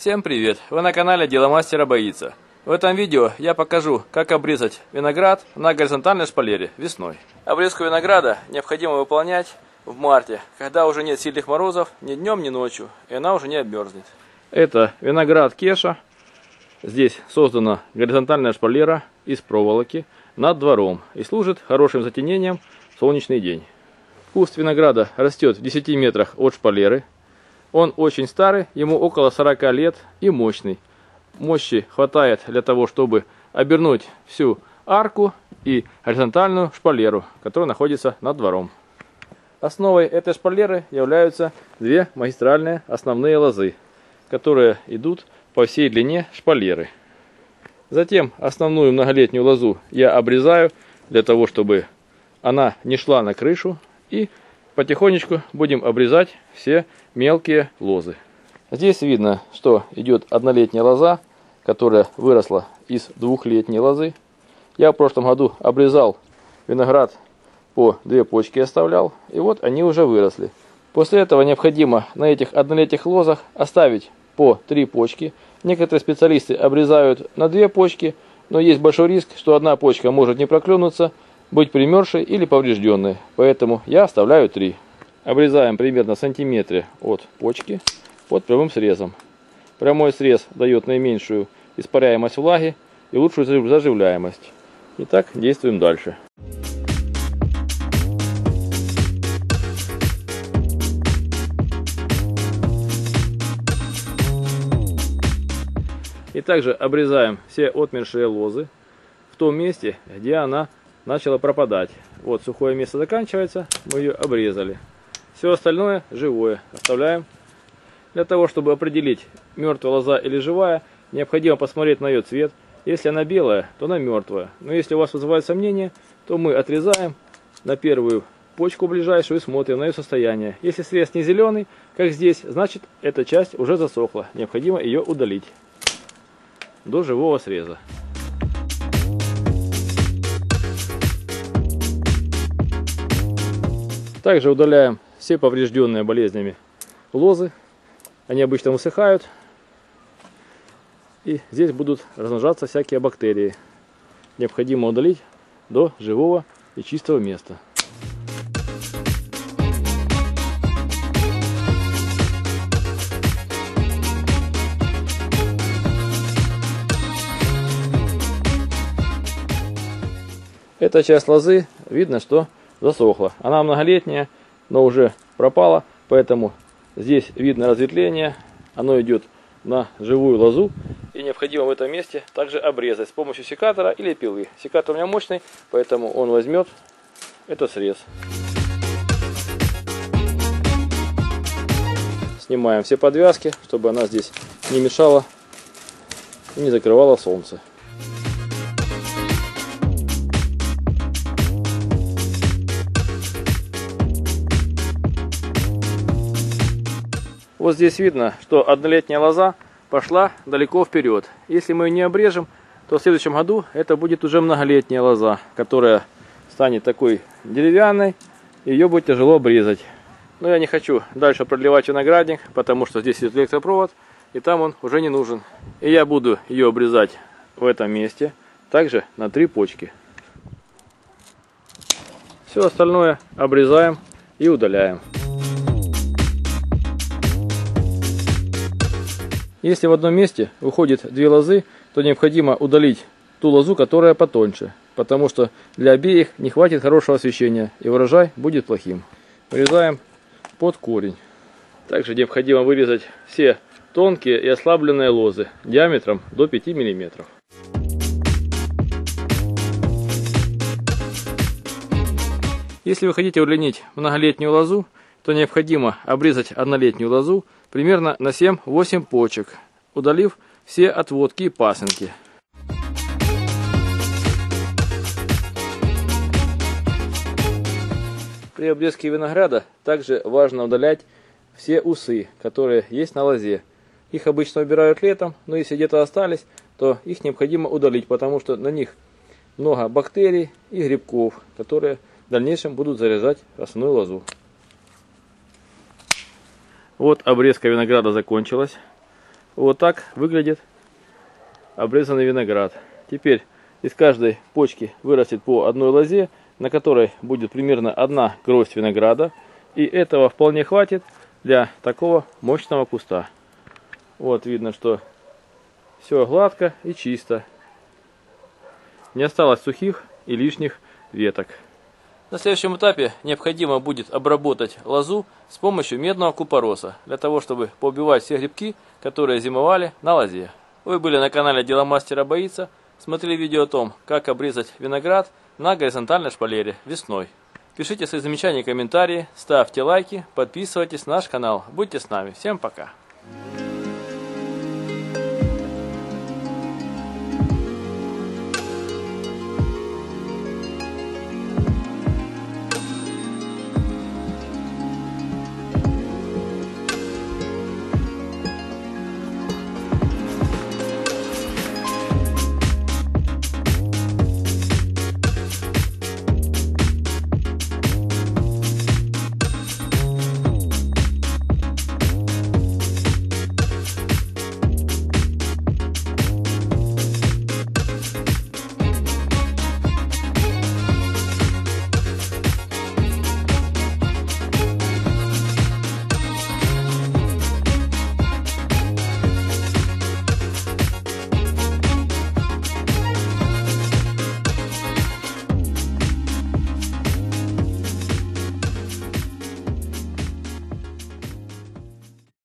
Всем привет! Вы на канале Дело мастера боится. В этом видео я покажу, как обрезать виноград на горизонтальной шпалере весной. Обрезку винограда необходимо выполнять в марте, когда уже нет сильных морозов ни днем, ни ночью, и она уже не обмерзнет. Это виноград Кеша. Здесь создана горизонтальная шпалера из проволоки над двором и служит хорошим затенением в солнечный день. Куст винограда растет в 10 метрах от шпалеры. Он очень старый, ему около 40 лет и мощный. Мощи хватает для того, чтобы обернуть всю арку и горизонтальную шпалеру, которая находится над двором. Основой этой шпалеры являются две магистральные основные лозы, которые идут по всей длине шпалеры. Затем основную многолетнюю лозу я обрезаю для того, чтобы она не шла на крышу, и потихонечку будем обрезать все мелкие лозы. Здесь видно, что идет однолетняя лоза, которая выросла из двухлетней лозы. Я в прошлом году обрезал виноград, по 2 почки оставлял, и вот они уже выросли. После этого необходимо на этих однолетних лозах оставить по 3 почки. Некоторые специалисты обрезают на 2 почки, но есть большой риск, что одна почка может не проклюнуться, быть примерзшей или поврежденной, поэтому я оставляю 3. Обрезаем примерно в сантиметре от почки под прямым срезом. Прямой срез дает наименьшую испаряемость влаги и лучшую заживляемость. Итак, действуем дальше. И также обрезаем все отмершие лозы в том месте, где она начала пропадать. Вот сухое место заканчивается, мы ее обрезали. Все остальное живое оставляем. Для того, чтобы определить, мертвая лоза или живая, необходимо посмотреть на ее цвет. Если она белая, то она мертвая. Но если у вас вызывает сомнения, то мы отрезаем на первую почку ближайшую и смотрим на ее состояние. Если срез не зеленый, как здесь, значит эта часть уже засохла. Необходимо ее удалить до живого среза. Также удаляем все поврежденные болезнями лозы. Они обычно высыхают. И здесь будут размножаться всякие бактерии. Необходимо удалить до живого и чистого места. Эта часть лозы, видно, что засохла. Она многолетняя, но уже пропала, поэтому здесь видно разветвление. Оно идет на живую лозу, и необходимо в этом месте также обрезать с помощью секатора или пилы. Секатор у меня мощный, поэтому он возьмет этот срез. Снимаем все подвязки, чтобы она здесь не мешала и не закрывала солнце. Вот здесь видно, что однолетняя лоза пошла далеко вперед. Если мы ее не обрежем, то в следующем году это будет уже многолетняя лоза, которая станет такой деревянной, и ее будет тяжело обрезать. Но я не хочу дальше продлевать виноградник, потому что здесь идет электропровод, и там он уже не нужен. И я буду ее обрезать в этом месте, также на 3 почки. Все остальное обрезаем и удаляем. Если в одном месте выходит 2 лозы, то необходимо удалить ту лозу, которая потоньше, потому что для обеих не хватит хорошего освещения, и урожай будет плохим. Вырезаем под корень. Также необходимо вырезать все тонкие и ослабленные лозы диаметром до 5 мм. Если вы хотите удлинить многолетнюю лозу, то необходимо обрезать однолетнюю лозу примерно на 7-8 почек, удалив все отводки и пасынки. При обрезке винограда также важно удалять все усы, которые есть на лозе. Их обычно убирают летом, но если где-то остались, то их необходимо удалить, потому что на них много бактерий и грибков, которые в дальнейшем будут заражать основную лозу. Вот обрезка винограда закончилась. Вот так выглядит обрезанный виноград. Теперь из каждой почки вырастет по одной лозе, на которой будет примерно 1 гроздь винограда. И этого вполне хватит для такого мощного куста. Вот видно, что все гладко и чисто. Не осталось сухих и лишних веток. На следующем этапе необходимо будет обработать лозу с помощью медного купороса, для того, чтобы поубивать все грибки, которые зимовали на лозе. Вы были на канале Дело мастера боится, смотрели видео о том, как обрезать виноград на горизонтальной шпалере весной. Пишите свои замечания и комментарии, ставьте лайки, подписывайтесь на наш канал. Будьте с нами. Всем пока!